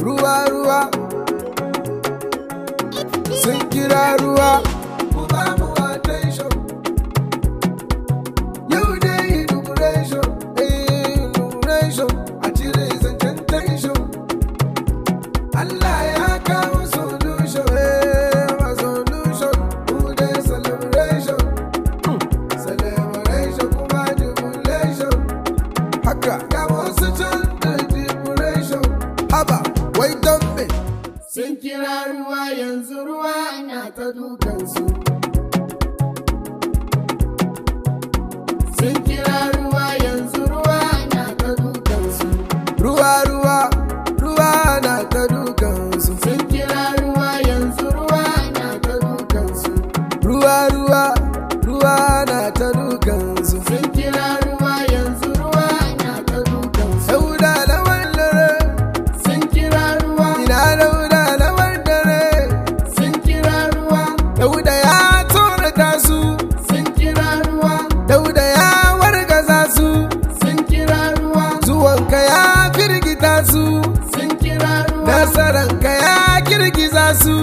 ruwa ruwa sun kira ruwa ku ba mu attention yau dai inauguration a cire zancen tension Allah ya kawo solution solution who dey celebration kuma jubilation haka ga wasu can da jubilation haba wai don me sun kira ruwa yanzu ruwa na ta dukansu sun kira ruwa yanzu ruwa na ta dukansu ruwa ruwa ruwa na ta dukansu sun kira ruwa yanzu ruwa na ta dukansu ruwa ruwa ruwa na ta dukansu sun kira ruwa yanzu ruwa na ta dukansu dauda lawan dare sun kira ruwa ina dauda lawan dare sun kira ruwa dauda ya tsorata su sun kira ruwa dauda ya wargaza su sun kira ruwa zuwanka ya firgita su sun kira ruwa nasaranka ya girgiza su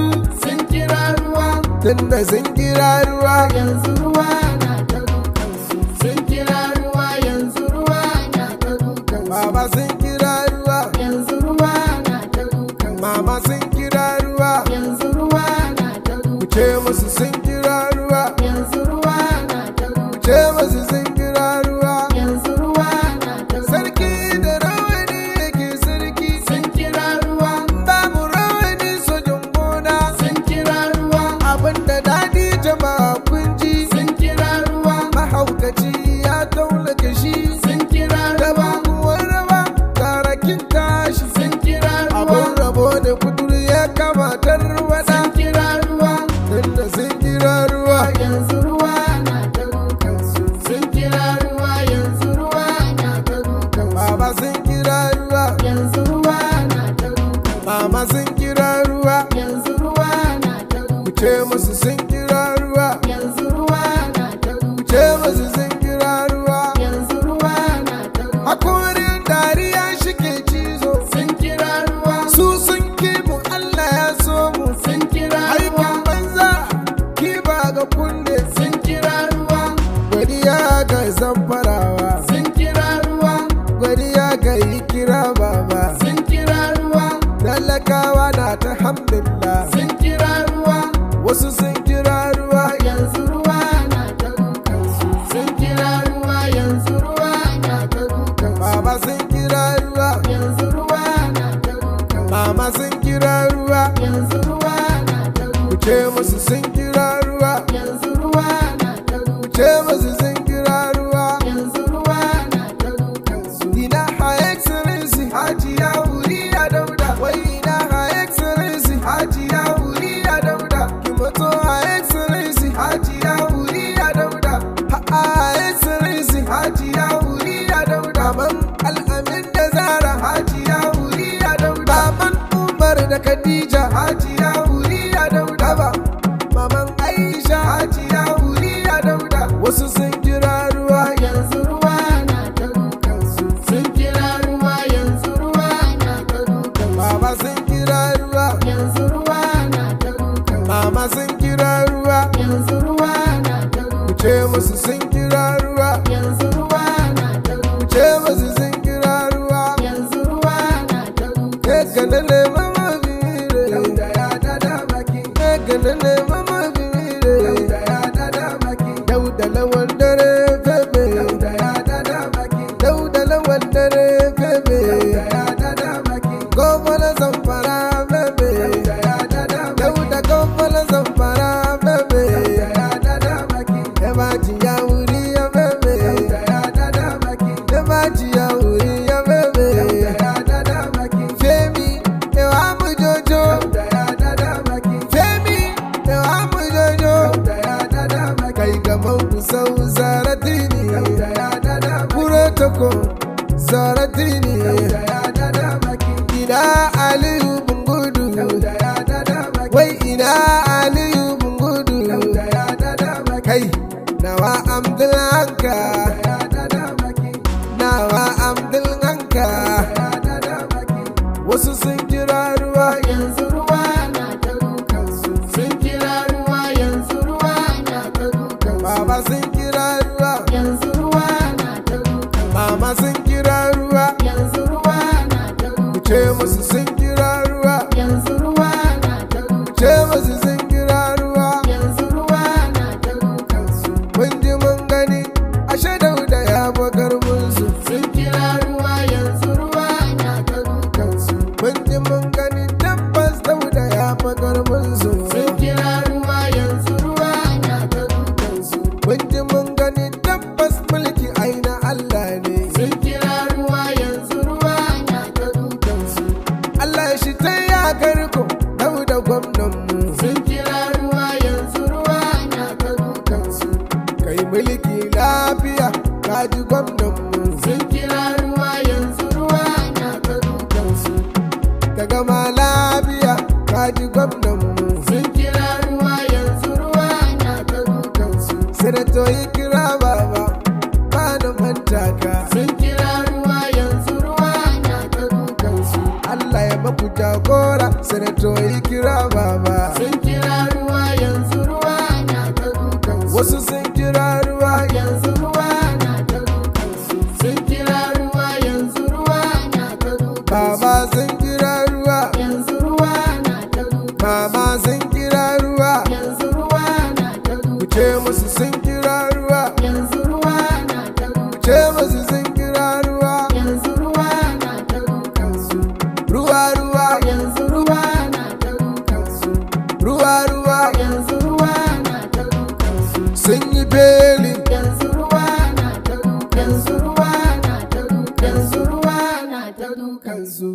sun kira ruwa tunda sun kira ruwa yanzu ruwa na ta dukansu sun kira ruwa yanzu ruwa na ta dukansu baba sun kira ruwa yanzu ruwa na ta dukansu mama sun kira ruwa yanzu ruwa na ta dukansu ku ce musu sun kira ruwa yanzu ruwa na ta dukansu ku ce musu sun kira ruwa yanzu ruwa na ta dukansu sarki da rawani yake sarki sun kira ruwa babu rawani sojin gona sun kira ruwa abinda dadi jama'a kun ji sun kira ruwa mahaukaci ya taulake shi sun kira ruwa rawa tarakin tashi sun kira ruwa abin rabo da kuduri ya kamatar wada sun kira ruwa tunda sun kira ruwa yanzu ruwa na ta dukansu sun kira ruwa yanzu ruwa na ta dukansu baba sun kira ruwa yanzu ruwa na ta dukansu mama sun kira ruwa yanzu ruwa na ta dukansu ku ce musu sun kira ruwa yanzu ruwa na ta dukansu ku ce musu sun kira ruwa yanzu ruwa na ta dukansu hakorin dariya shike cizo sun kira ruwa su sun kimu Allah ya so mu sun kira ruwa aikin banza kiba ga kunne sun kira ruwa godiya ga zamfarawa sun kira ruwa godiya ga yi kira baba sun kira ruwa talakawa na ta hamdulillah sun kira ruwa wasu sun kira ruwa yanzu ruwa na ta dukansu sun kira ruwa yanzu ruwa na ta dukansu baba sun kira ruwa yanzu ruwa na ta dukansu mama sun kira ruwa yanzu ruwa na ta dukansu ku ce musu sun kira ruwa yanzu ruwa na ta dukansu ku ce musu sun kira ruwa yanzu ruwa na ta dukansu ina high excellency hajiya wuriya dauda wai ina high excellency hajiya wuriya dauda kimoto high excellency hajiya wuriya dauda high excellency hajiya wuriya dauda man al'amin da zara hajiya wuriya dauda man umar da khadija hajiya wuriya dauda ba maman aisha hajiya wuriya dauda wasu sun kira ruwa yanzu ruwa na ta dukansu sun kira ruwa yanzu ruwa na ta dukansu baba sun kira ruwa yanzu ruwa na ta dukansu mama sun kira ruwa yanzu ruwa na ta dukansu ku ce musu sun kira ruwa yanzu ruwa na ta dukansu ku ce musu sun kira ruwa yanzu ruwa na ta dukansu kanane mama bire dauda ya dada baki kanane mama bire dauda ya dada baki dauda lawan dare febe dauda ya dada baki dauda lawan dare febe dauda ya dada baki gomala zamfara febe dauda ya dada baki dauda gomala zamfara febe dauda ya dada baki ebaji ya wuri ya febe dauda ya dada baki ebaji ya wuri ya febe dauda ya dada baki femi ewa mujojo dauda ya dada baki femi ewa mujojo dauda ya dada baki kai gaban ku sau zaratini dauda ya dada baki protocol zaratini dauda ya dada baki ina aliyu bungudu dauda ya dada baki wai ina aliyu bungudu dauda ya dada baki kai nawa amdulanka dauda ya dada baki nawa amdulanka dauda ya dada baki wasu sun kira Mama sun kira ruwa, yanzu ruwa na ta dukan mama sun kira ruwa, yanzu ruwa na ta ku ce dukan musu sun kira ruwa, yanzu ruwa na ta ku ce dukan musu sun kira ruwa, yanzu ruwa na ta dukan ruwa ruwa, yanzu ruwa na ta dukan ruwa ruwa, yanzu ruwa na ta dukan sun yi beli, yanzu ruwa na ta dukan yanzu ruwa na ta dukan yanzu ruwa na ta dukan kansu.